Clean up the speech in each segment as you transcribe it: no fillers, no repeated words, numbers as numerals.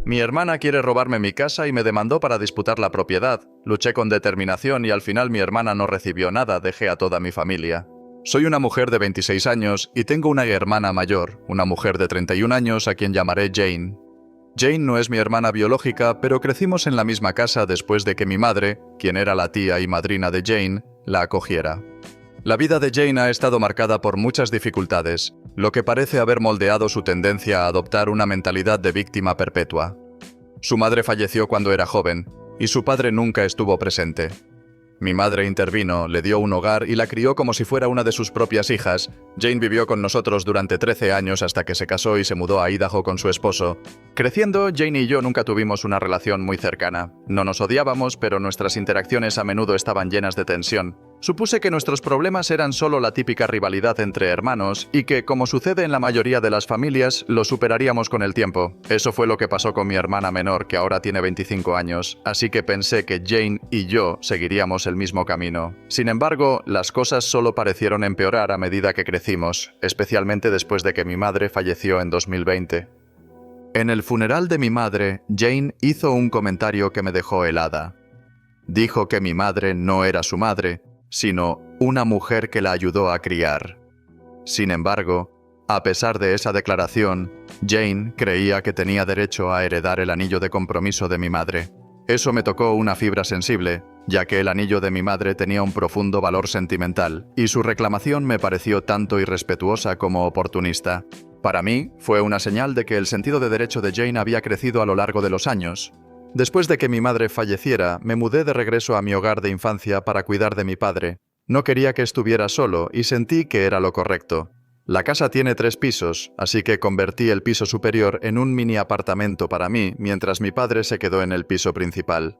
Mi hermana quiere robarme mi casa y me demandó para disputar la propiedad. Luché con determinación y al final mi hermana no recibió nada, dejé a toda mi familia. Soy una mujer de 26 años y tengo una hermana mayor, una mujer de 31 años a quien llamaré Jane. Jane no es mi hermana biológica, pero crecimos en la misma casa después de que mi madre, quien era la tía y madrina de Jane, la acogiera. La vida de Jane ha estado marcada por muchas dificultades, lo que parece haber moldeado su tendencia a adoptar una mentalidad de víctima perpetua. Su madre falleció cuando era joven, y su padre nunca estuvo presente. Mi madre intervino, le dio un hogar y la crió como si fuera una de sus propias hijas. Jane vivió con nosotros durante 13 años hasta que se casó y se mudó a Idaho con su esposo. Creciendo, Jane y yo nunca tuvimos una relación muy cercana. No nos odiábamos, pero nuestras interacciones a menudo estaban llenas de tensión. Supuse que nuestros problemas eran solo la típica rivalidad entre hermanos y que, como sucede en la mayoría de las familias, lo superaríamos con el tiempo. Eso fue lo que pasó con mi hermana menor, que ahora tiene 25 años, así que pensé que Jane y yo seguiríamos el mismo camino. Sin embargo, las cosas solo parecieron empeorar a medida que crecimos, especialmente después de que mi madre falleció en 2020. En el funeral de mi madre, Jane hizo un comentario que me dejó helada. Dijo que mi madre no era su madre, sino una mujer que la ayudó a criar. Sin embargo, a pesar de esa declaración, Jane creía que tenía derecho a heredar el anillo de compromiso de mi madre. Eso me tocó una fibra sensible, ya que el anillo de mi madre tenía un profundo valor sentimental, y su reclamación me pareció tanto irrespetuosa como oportunista. Para mí, fue una señal de que el sentido de derecho de Jane había crecido a lo largo de los años. Después de que mi madre falleciera, me mudé de regreso a mi hogar de infancia para cuidar de mi padre. No quería que estuviera solo y sentí que era lo correcto. La casa tiene 3 pisos, así que convertí el piso superior en un mini apartamento para mí, mientras mi padre se quedó en el piso principal.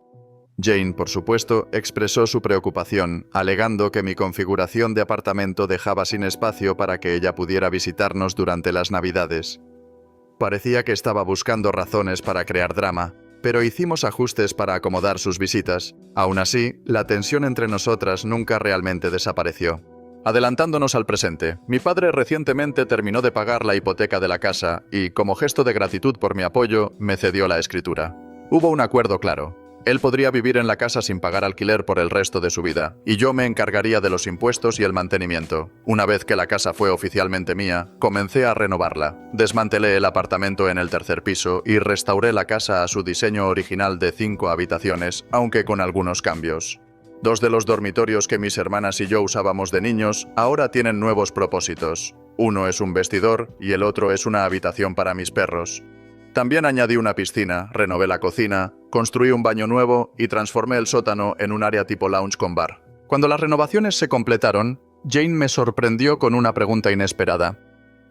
Jane, por supuesto, expresó su preocupación, alegando que mi configuración de apartamento dejaba sin espacio para que ella pudiera visitarnos durante las Navidades. Parecía que estaba buscando razones para crear drama, pero hicimos ajustes para acomodar sus visitas. Aún así, la tensión entre nosotras nunca realmente desapareció. Adelantándonos al presente, mi padre recientemente terminó de pagar la hipoteca de la casa y, como gesto de gratitud por mi apoyo, me cedió la escritura. Hubo un acuerdo claro. Él podría vivir en la casa sin pagar alquiler por el resto de su vida, y yo me encargaría de los impuestos y el mantenimiento. Una vez que la casa fue oficialmente mía, comencé a renovarla. Desmantelé el apartamento en el 3er piso y restauré la casa a su diseño original de 5 habitaciones, aunque con algunos cambios. 2 de los dormitorios que mis hermanas y yo usábamos de niños ahora tienen nuevos propósitos. Uno es un vestidor y el otro es una habitación para mis perros. También añadí una piscina, renové la cocina, construí un baño nuevo y transformé el sótano en un área tipo lounge con bar. Cuando las renovaciones se completaron, Jane me sorprendió con una pregunta inesperada.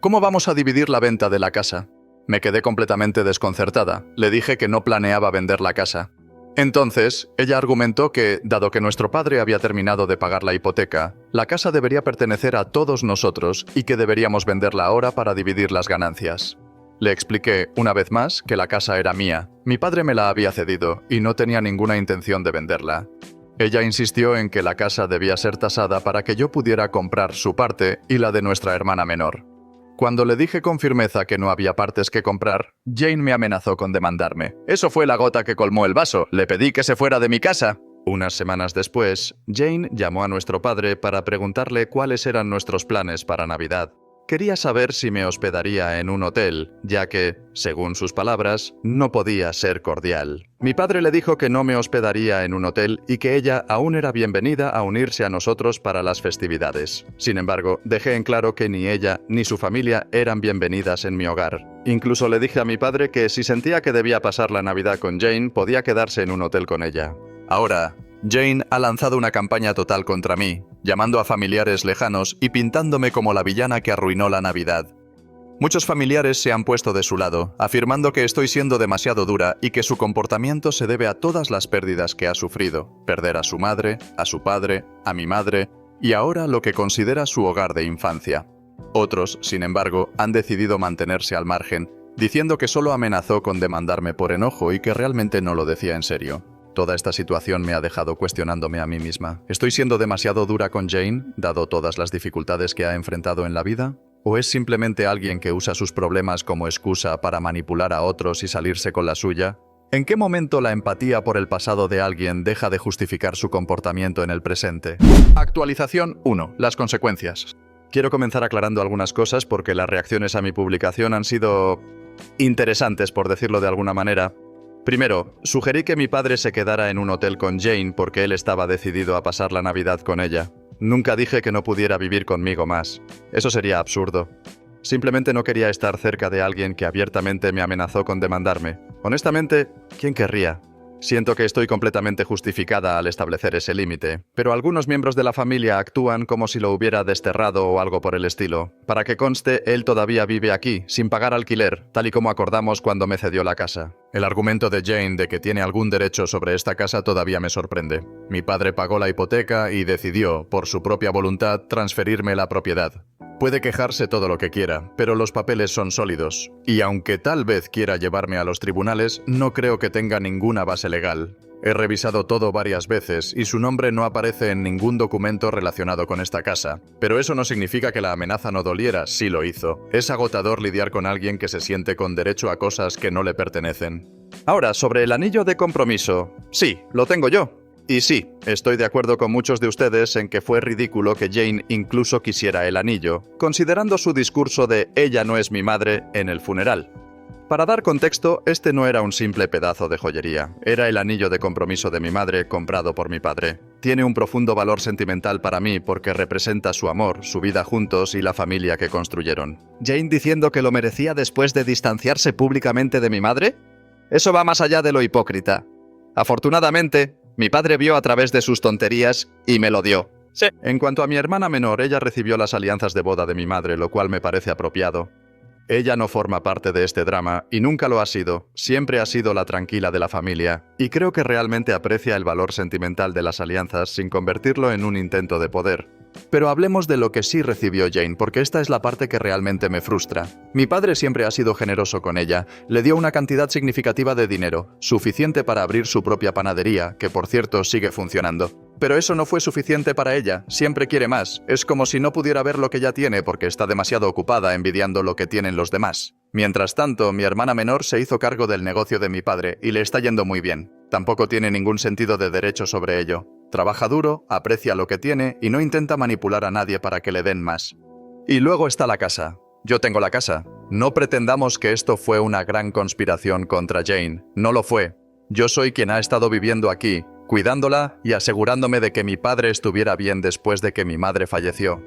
¿Cómo vamos a dividir la venta de la casa? Me quedé completamente desconcertada. Le dije que no planeaba vender la casa. Entonces, ella argumentó que, dado que nuestro padre había terminado de pagar la hipoteca, la casa debería pertenecer a todos nosotros y que deberíamos venderla ahora para dividir las ganancias. Le expliqué, una vez más, que la casa era mía. Mi padre me la había cedido y no tenía ninguna intención de venderla. Ella insistió en que la casa debía ser tasada para que yo pudiera comprar su parte y la de nuestra hermana menor. Cuando le dije con firmeza que no había partes que comprar, Jane me amenazó con demandarme. Eso fue la gota que colmó el vaso. Le pedí que se fuera de mi casa. Unas semanas después, Jane llamó a nuestro padre para preguntarle cuáles eran nuestros planes para Navidad. Quería saber si me hospedaría en un hotel, ya que, según sus palabras, no podía ser cordial. Mi padre le dijo que no me hospedaría en un hotel y que ella aún era bienvenida a unirse a nosotros para las festividades. Sin embargo, dejé en claro que ni ella ni su familia eran bienvenidas en mi hogar. Incluso le dije a mi padre que si sentía que debía pasar la Navidad con Jane, podía quedarse en un hotel con ella. Ahora, Jane ha lanzado una campaña total contra mí, llamando a familiares lejanos y pintándome como la villana que arruinó la Navidad. Muchos familiares se han puesto de su lado, afirmando que estoy siendo demasiado dura y que su comportamiento se debe a todas las pérdidas que ha sufrido: perder a su madre, a su padre, a mi madre y ahora lo que considera su hogar de infancia. Otros, sin embargo, han decidido mantenerse al margen, diciendo que solo amenazó con demandarme por enojo y que realmente no lo decía en serio. Toda esta situación me ha dejado cuestionándome a mí misma. ¿Estoy siendo demasiado dura con Jane, dado todas las dificultades que ha enfrentado en la vida? ¿O es simplemente alguien que usa sus problemas como excusa para manipular a otros y salirse con la suya? ¿En qué momento la empatía por el pasado de alguien deja de justificar su comportamiento en el presente? Actualización 1. Las consecuencias. Quiero comenzar aclarando algunas cosas porque las reacciones a mi publicación han sido interesantes, por decirlo de alguna manera. Primero, sugerí que mi padre se quedara en un hotel con Jane porque él estaba decidido a pasar la Navidad con ella. Nunca dije que no pudiera vivir conmigo más. Eso sería absurdo. Simplemente no quería estar cerca de alguien que abiertamente me amenazó con demandarme. Honestamente, ¿quién querría? Siento que estoy completamente justificada al establecer ese límite, pero algunos miembros de la familia actúan como si lo hubiera desterrado o algo por el estilo. Para que conste, él todavía vive aquí, sin pagar alquiler, tal y como acordamos cuando me cedió la casa. El argumento de Jane de que tiene algún derecho sobre esta casa todavía me sorprende. Mi padre pagó la hipoteca y decidió, por su propia voluntad, transferirme la propiedad. Puede quejarse todo lo que quiera, pero los papeles son sólidos. Y aunque tal vez quiera llevarme a los tribunales, no creo que tenga ninguna base legal. He revisado todo varias veces y su nombre no aparece en ningún documento relacionado con esta casa. Pero eso no significa que la amenaza no doliera, sí lo hizo. Es agotador lidiar con alguien que se siente con derecho a cosas que no le pertenecen. Ahora, sobre el anillo de compromiso. Sí, lo tengo yo. Y sí, estoy de acuerdo con muchos de ustedes en que fue ridículo que Jane incluso quisiera el anillo, considerando su discurso de «ella no es mi madre» en el funeral. Para dar contexto, este no era un simple pedazo de joyería, era el anillo de compromiso de mi madre comprado por mi padre. Tiene un profundo valor sentimental para mí porque representa su amor, su vida juntos y la familia que construyeron. ¿Jane diciendo que lo merecía después de distanciarse públicamente de mi madre? Eso va más allá de lo hipócrita. Afortunadamente, mi padre vio a través de sus tonterías y me lo dio. Sí. En cuanto a mi hermana menor, ella recibió las alianzas de boda de mi madre, lo cual me parece apropiado. Ella no forma parte de este drama y nunca lo ha sido. Siempre ha sido la tranquila de la familia. Y creo que realmente aprecia el valor sentimental de las alianzas sin convertirlo en un intento de poder. Pero hablemos de lo que sí recibió Jane, porque esta es la parte que realmente me frustra. Mi padre siempre ha sido generoso con ella. Le dio una cantidad significativa de dinero, suficiente para abrir su propia panadería, que por cierto sigue funcionando. Pero eso no fue suficiente para ella, siempre quiere más. Es como si no pudiera ver lo que ya tiene porque está demasiado ocupada envidiando lo que tienen los demás. Mientras tanto, mi hermana menor se hizo cargo del negocio de mi padre y le está yendo muy bien. Tampoco tiene ningún sentido de derecho sobre ello. Trabaja duro, aprecia lo que tiene y no intenta manipular a nadie para que le den más. Y luego está la casa. Yo tengo la casa. No pretendamos que esto fue una gran conspiración contra Jane. No lo fue. Yo soy quien ha estado viviendo aquí, cuidándola y asegurándome de que mi padre estuviera bien después de que mi madre falleció.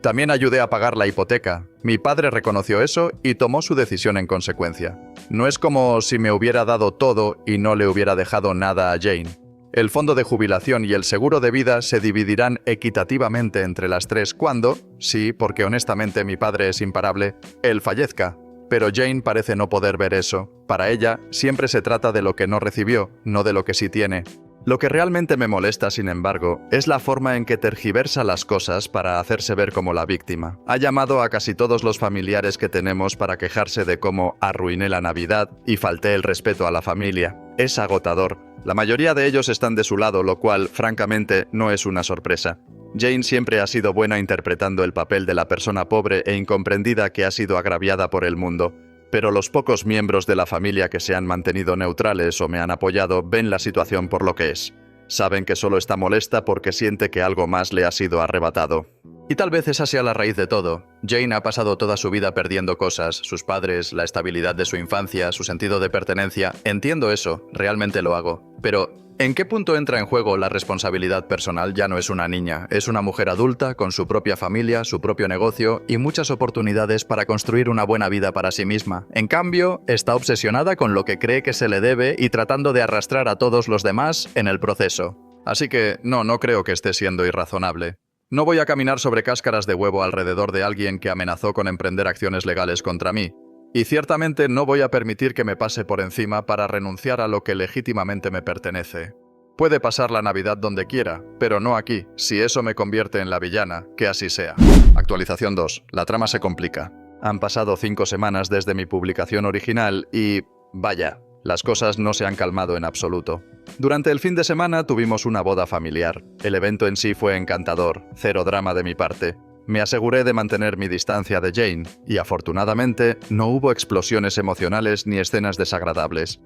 También ayudé a pagar la hipoteca. Mi padre reconoció eso y tomó su decisión en consecuencia. No es como si me hubiera dado todo y no le hubiera dejado nada a Jane. El fondo de jubilación y el seguro de vida se dividirán equitativamente entre las tres cuando, sí, porque honestamente mi padre es imparable, él fallezca. Pero Jane parece no poder ver eso. Para ella, siempre se trata de lo que no recibió, no de lo que sí tiene. Lo que realmente me molesta, sin embargo, es la forma en que tergiversa las cosas para hacerse ver como la víctima. Ha llamado a casi todos los familiares que tenemos para quejarse de cómo arruiné la Navidad y falté el respeto a la familia. Es agotador. La mayoría de ellos están de su lado, lo cual, francamente, no es una sorpresa. Jane siempre ha sido buena interpretando el papel de la persona pobre e incomprendida que ha sido agraviada por el mundo. Pero los pocos miembros de la familia que se han mantenido neutrales o me han apoyado ven la situación por lo que es. Saben que solo está molesta porque siente que algo más le ha sido arrebatado. Y tal vez esa sea la raíz de todo. Jane ha pasado toda su vida perdiendo cosas, sus padres, la estabilidad de su infancia, su sentido de pertenencia. Entiendo eso, realmente lo hago. Pero, ¿en qué punto entra en juego la responsabilidad personal? Ya no es una niña, es una mujer adulta con su propia familia, su propio negocio y muchas oportunidades para construir una buena vida para sí misma. En cambio, está obsesionada con lo que cree que se le debe y tratando de arrastrar a todos los demás en el proceso. Así que, no creo que esté siendo irrazonable. No voy a caminar sobre cáscaras de huevo alrededor de alguien que amenazó con emprender acciones legales contra mí. Y ciertamente no voy a permitir que me pase por encima para renunciar a lo que legítimamente me pertenece. Puede pasar la Navidad donde quiera, pero no aquí. Si eso me convierte en la villana, que así sea. Actualización 2. La trama se complica. Han pasado 5 semanas desde mi publicación original y... vaya, las cosas no se han calmado en absoluto. Durante el fin de semana tuvimos una boda familiar. El evento en sí fue encantador, cero drama de mi parte. Me aseguré de mantener mi distancia de Jane, y afortunadamente no hubo explosiones emocionales ni escenas desagradables.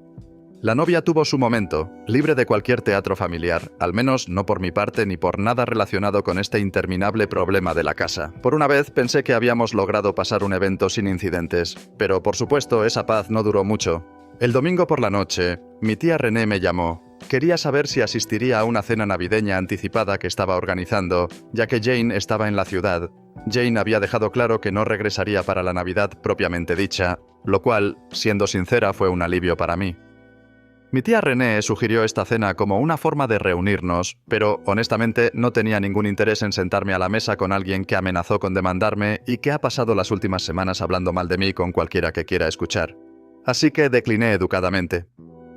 La novia tuvo su momento, libre de cualquier teatro familiar, al menos no por mi parte ni por nada relacionado con este interminable problema de la casa. Por una vez pensé que habíamos logrado pasar un evento sin incidentes, pero por supuesto esa paz no duró mucho. El domingo por la noche, mi tía René me llamó. Quería saber si asistiría a una cena navideña anticipada que estaba organizando, ya que Jane estaba en la ciudad. Jane había dejado claro que no regresaría para la Navidad propiamente dicha, lo cual, siendo sincera, fue un alivio para mí. Mi tía René sugirió esta cena como una forma de reunirnos, pero honestamente no tenía ningún interés en sentarme a la mesa con alguien que amenazó con demandarme y que ha pasado las últimas semanas hablando mal de mí con cualquiera que quiera escuchar. Así que decliné educadamente.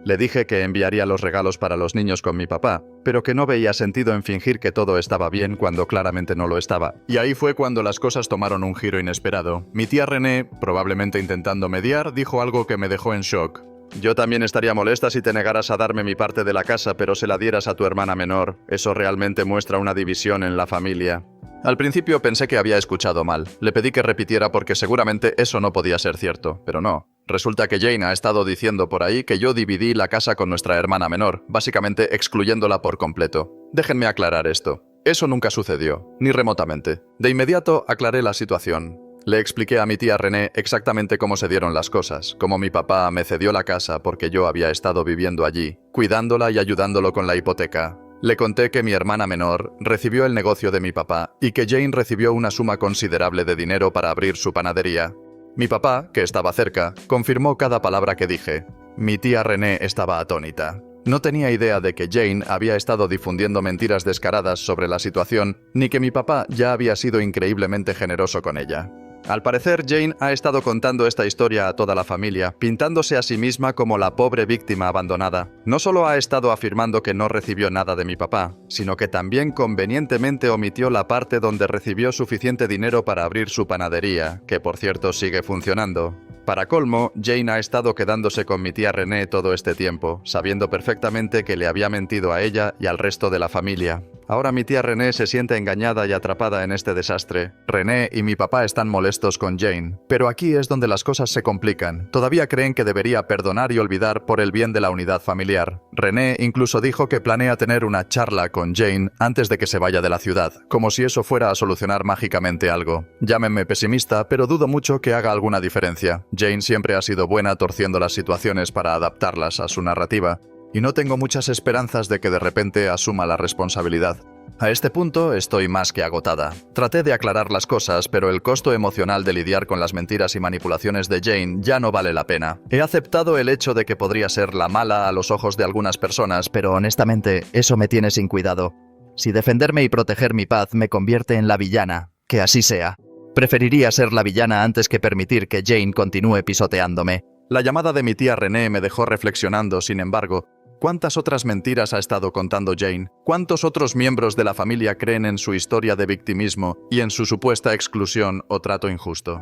Le dije que enviaría los regalos para los niños con mi papá, pero que no veía sentido en fingir que todo estaba bien cuando claramente no lo estaba. Y ahí fue cuando las cosas tomaron un giro inesperado. Mi tía René, probablemente intentando mediar, dijo algo que me dejó en shock. Yo también estaría molesta si te negaras a darme mi parte de la casa, pero se la dieras a tu hermana menor. Eso realmente muestra una división en la familia. Al principio pensé que había escuchado mal. Le pedí que repitiera porque seguramente eso no podía ser cierto, pero no. Resulta que Jane ha estado diciendo por ahí que yo dividí la casa con nuestra hermana menor, básicamente excluyéndola por completo. Déjenme aclarar esto. Eso nunca sucedió, ni remotamente. De inmediato aclaré la situación. Le expliqué a mi tía René exactamente cómo se dieron las cosas, cómo mi papá me cedió la casa porque yo había estado viviendo allí, cuidándola y ayudándolo con la hipoteca. Le conté que mi hermana menor recibió el negocio de mi papá y que Jane recibió una suma considerable de dinero para abrir su panadería. Mi papá, que estaba cerca, confirmó cada palabra que dije. Mi tía René estaba atónita. No tenía idea de que Jane había estado difundiendo mentiras descaradas sobre la situación, ni que mi papá ya había sido increíblemente generoso con ella. Al parecer, Jane ha estado contando esta historia a toda la familia, pintándose a sí misma como la pobre víctima abandonada. No solo ha estado afirmando que no recibió nada de mi papá, sino que también convenientemente omitió la parte donde recibió suficiente dinero para abrir su panadería, que por cierto sigue funcionando. Para colmo, Jane ha estado quedándose con mi tía René todo este tiempo, sabiendo perfectamente que le había mentido a ella y al resto de la familia. Ahora mi tía René se siente engañada y atrapada en este desastre. René y mi papá están molestos con Jane, pero aquí es donde las cosas se complican. Todavía creen que debería perdonar y olvidar por el bien de la unidad familiar. René incluso dijo que planea tener una charla con Jane antes de que se vaya de la ciudad, como si eso fuera a solucionar mágicamente algo. Llámenme pesimista, pero dudo mucho que haga alguna diferencia. Jane siempre ha sido buena torciendo las situaciones para adaptarlas a su narrativa, y no tengo muchas esperanzas de que de repente asuma la responsabilidad. A este punto estoy más que agotada. Traté de aclarar las cosas, pero el costo emocional de lidiar con las mentiras y manipulaciones de Jane ya no vale la pena. He aceptado el hecho de que podría ser la mala a los ojos de algunas personas, pero honestamente, eso me tiene sin cuidado. Si defenderme y proteger mi paz me convierte en la villana, que así sea. Preferiría ser la villana antes que permitir que Jane continúe pisoteándome. La llamada de mi tía René me dejó reflexionando, sin embargo. ¿Cuántas otras mentiras ha estado contando Jane? ¿Cuántos otros miembros de la familia creen en su historia de victimismo y en su supuesta exclusión o trato injusto?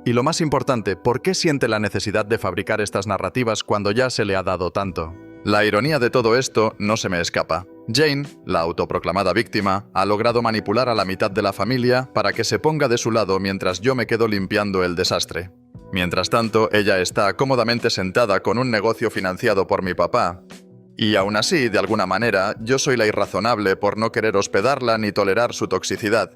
Y lo más importante, ¿por qué siente la necesidad de fabricar estas narrativas cuando ya se le ha dado tanto? La ironía de todo esto no se me escapa. Jane, la autoproclamada víctima, ha logrado manipular a la mitad de la familia para que se ponga de su lado mientras yo me quedo limpiando el desastre. Mientras tanto, ella está cómodamente sentada con un negocio financiado por mi papá. Y aún así, de alguna manera, yo soy la irrazonable por no querer hospedarla ni tolerar su toxicidad.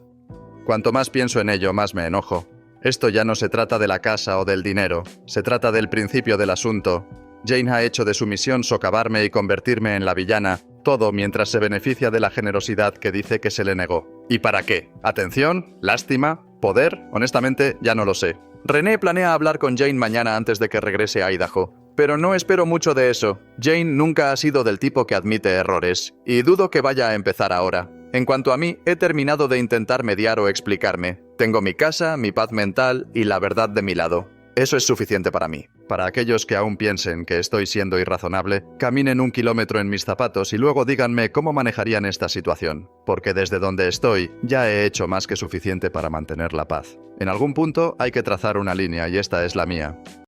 Cuanto más pienso en ello, más me enojo. Esto ya no se trata de la casa o del dinero, se trata del principio del asunto. Jane ha hecho de su misión socavarme y convertirme en la villana, todo mientras se beneficia de la generosidad que dice que se le negó. ¿Y para qué? ¿Atención? ¿Lástima? ¿Poder? Honestamente, ya no lo sé. René planea hablar con Jane mañana antes de que regrese a Idaho. Pero no espero mucho de eso. Jane nunca ha sido del tipo que admite errores, y dudo que vaya a empezar ahora. En cuanto a mí, he terminado de intentar mediar o explicarme. Tengo mi casa, mi paz mental y la verdad de mi lado. Eso es suficiente para mí. Para aquellos que aún piensen que estoy siendo irrazonable, caminen 1 kilómetro en mis zapatos y luego díganme cómo manejarían esta situación. Porque desde donde estoy, ya he hecho más que suficiente para mantener la paz. En algún punto hay que trazar una línea y esta es la mía.